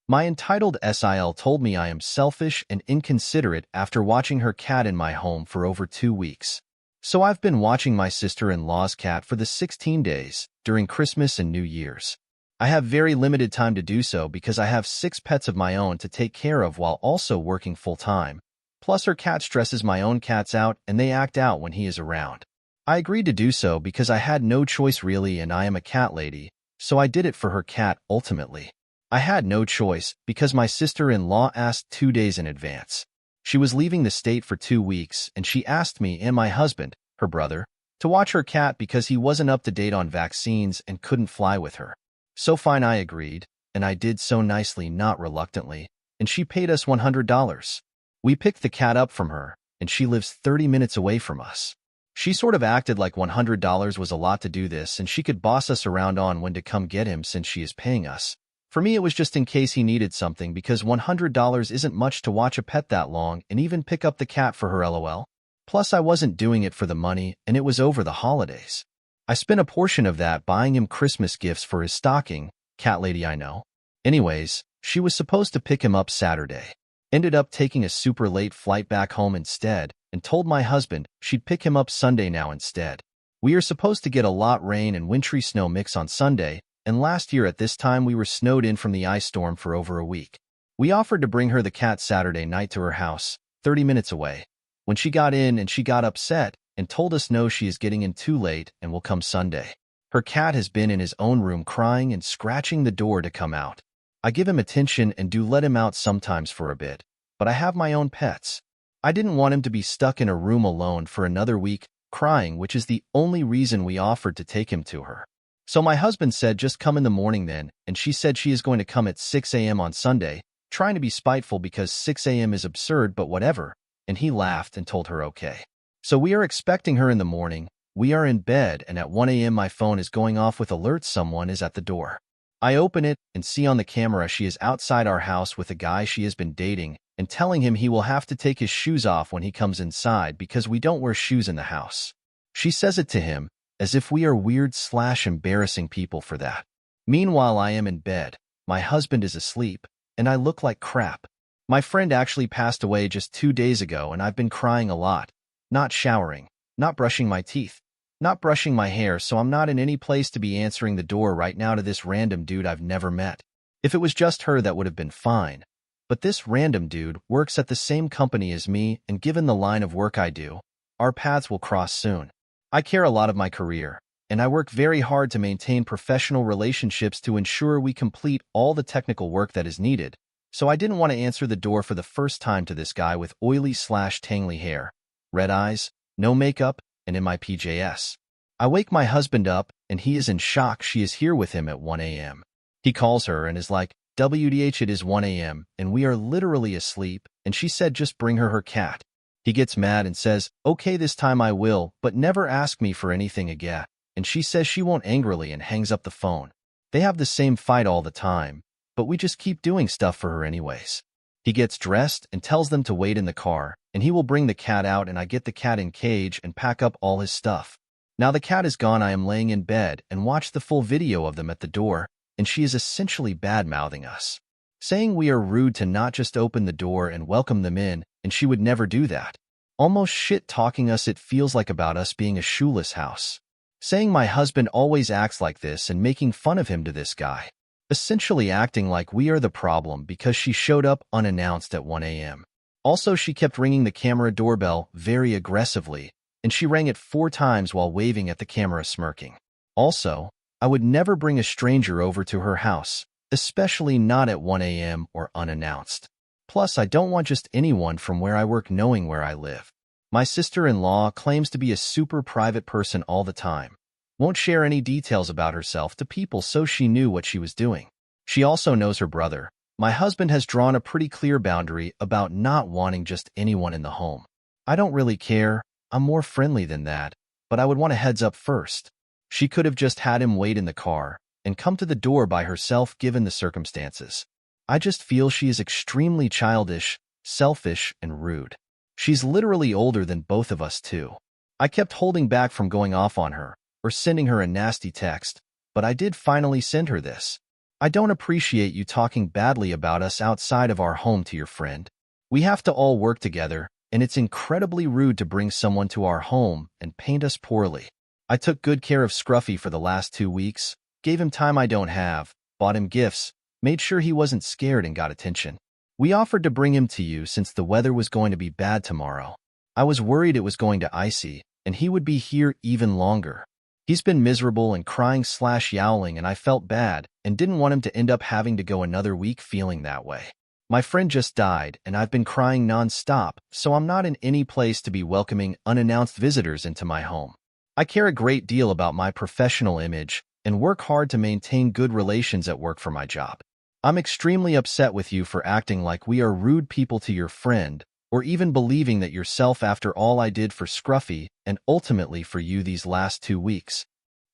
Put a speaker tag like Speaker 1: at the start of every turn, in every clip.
Speaker 1: My entitled SIL told me I am selfish and inconsiderate after watching her cat in my home for over 2 weeks. So I've been watching my sister-in-law's cat for the 16 days during Christmas and New Year's. I have very limited time to do so because I have 6 pets of my own to take care of while also working full-time. Plus her cat stresses my own cats out and they act out when he is around. I agreed to do so because I had no choice really and I am a cat lady, so I did it for her cat ultimately. I had no choice because my sister-in-law asked 2 days in advance. She was leaving the state for 2 weeks and she asked me and my husband, her brother, to watch her cat because he wasn't up to date on vaccines and couldn't fly with her. So fine, I agreed, and I did so nicely, not reluctantly, and she paid us $100. We picked the cat up from her, and she lives 30 minutes away from us. She sort of acted like $100 was a lot to do this and she could boss us around on when to come get him since she is paying us. For me, it was just in case he needed something because $100 isn't much to watch a pet that long and even pick up the cat for her lol. Plus, I wasn't doing it for the money and it was over the holidays. I spent a portion of that buying him Christmas gifts for his stocking, cat lady I know. Anyways, she was supposed to pick him up Saturday. Ended up taking a super late flight back home instead and told my husband she'd pick him up Sunday now instead. We are supposed to get a lot rain and wintry snow mix on Sunday, and last year at this time we were snowed in from the ice storm for over a week. We offered to bring her the cat Saturday night to her house, 30 minutes away. When she got in and she got upset and told us no, she is getting in too late and will come Sunday. Her cat has been in his own room crying and scratching the door to come out. I give him attention and do let him out sometimes for a bit, but I have my own pets. I didn't want him to be stuck in a room alone for another week, crying, which is the only reason we offered to take him to her. So my husband said just come in the morning then, and she said she is going to come at 6 a.m. on Sunday, trying to be spiteful because 6 a.m. is absurd but whatever, and he laughed and told her okay. So we are expecting her in the morning, we are in bed, and at 1 a.m. my phone is going off with alerts someone is at the door. I open it and see on the camera she is outside our house with a guy she has been dating and telling him he will have to take his shoes off when he comes inside because we don't wear shoes in the house. She says it to him, as if we are weird/embarrassing people for that. Meanwhile, I am in bed, my husband is asleep, and I look like crap. My friend actually passed away just 2 days ago and I've been crying a lot. Not showering, not brushing my teeth, not brushing my hair, so I'm not in any place to be answering the door right now to this random dude I've never met. If it was just her, that would have been fine. But this random dude works at the same company as me, and given the line of work I do, our paths will cross soon. I care a lot of my career, and I work very hard to maintain professional relationships to ensure we complete all the technical work that is needed, so I didn't want to answer the door for the first time to this guy with oily/tangly hair, red eyes, no makeup, and in my PJs. I wake my husband up, and he is in shock she is here with him at 1 a.m. He calls her and is like, WDH, it is 1 a.m., and we are literally asleep, and she said just bring her cat. He gets mad and says, okay, this time I will, but never ask me for anything again, and she says she won't angrily and hangs up the phone. They have the same fight all the time, but we just keep doing stuff for her anyways. He gets dressed and tells them to wait in the car, and he will bring the cat out, and I get the cat in cage and pack up all his stuff. Now the cat is gone, I am laying in bed and watch the full video of them at the door, and she is essentially bad-mouthing us, saying we are rude to not just open the door and welcome them in, and she would never do that. Almost shit-talking us, it feels like, about us being a shoeless house. Saying my husband always acts like this and making fun of him to this guy. Essentially acting like we are the problem because she showed up unannounced at 1 a.m. Also, she kept ringing the camera doorbell very aggressively, and she rang it 4 times while waving at the camera smirking. Also, I would never bring a stranger over to her house, especially not at 1 a.m. or unannounced. Plus, I don't want just anyone from where I work knowing where I live. My sister-in-law claims to be a super private person all the time. Won't share any details about herself to people, so she knew what she was doing. She also knows her brother. My husband has drawn a pretty clear boundary about not wanting just anyone in the home. I don't really care, I'm more friendly than that, but I would want a heads up first. She could have just had him wait in the car and come to the door by herself given the circumstances. I just feel she is extremely childish, selfish, and rude. She's literally older than both of us too. I kept holding back from going off on her or sending her a nasty text, but I did finally send her this. I don't appreciate you talking badly about us outside of our home to your friend. We have to all work together, and it's incredibly rude to bring someone to our home and paint us poorly. I took good care of Scruffy for the last 2 weeks, gave him time I don't have, bought him gifts, made sure he wasn't scared and got attention. We offered to bring him to you since the weather was going to be bad tomorrow. I was worried it was going to icy, and he would be here even longer. He's been miserable and crying/yowling, and I felt bad and didn't want him to end up having to go another week feeling that way. My friend just died, and I've been crying non-stop, so I'm not in any place to be welcoming unannounced visitors into my home. I care a great deal about my professional image and work hard to maintain good relations at work for my job. I'm extremely upset with you for acting like we are rude people to your friend, or even believing that yourself after all I did for Scruffy and ultimately for you these last 2 weeks.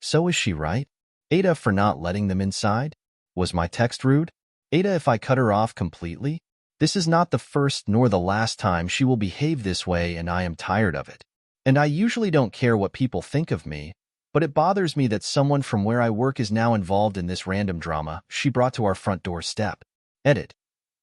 Speaker 1: So is she right? AITA for not letting them inside? Was my text rude? AITA if I cut her off completely? This is not the first nor the last time she will behave this way, and I am tired of it. And I usually don't care what people think of me, but it bothers me that someone from where I work is now involved in this random drama she brought to our front door step. Edit.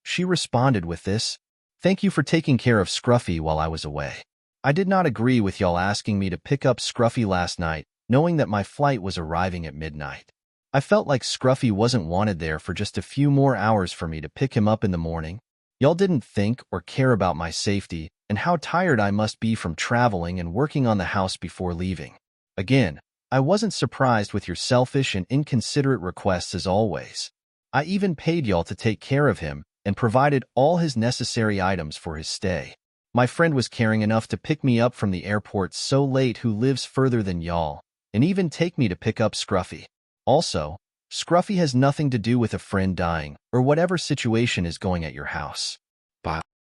Speaker 1: She responded with this: "Thank you for taking care of Scruffy while I was away. I did not agree with y'all asking me to pick up Scruffy last night, knowing that my flight was arriving at midnight. I felt like Scruffy wasn't wanted there for just a few more hours for me to pick him up in the morning. Y'all didn't think or care about my safety and how tired I must be from traveling and working on the house before leaving. Again, I wasn't surprised with your selfish and inconsiderate requests as always. I even paid y'all to take care of him and provided all his necessary items for his stay. My friend was caring enough to pick me up from the airport so late, who lives further than y'all, and even take me to pick up Scruffy. Also, Scruffy has nothing to do with a friend dying or whatever situation is going at your house. Bye."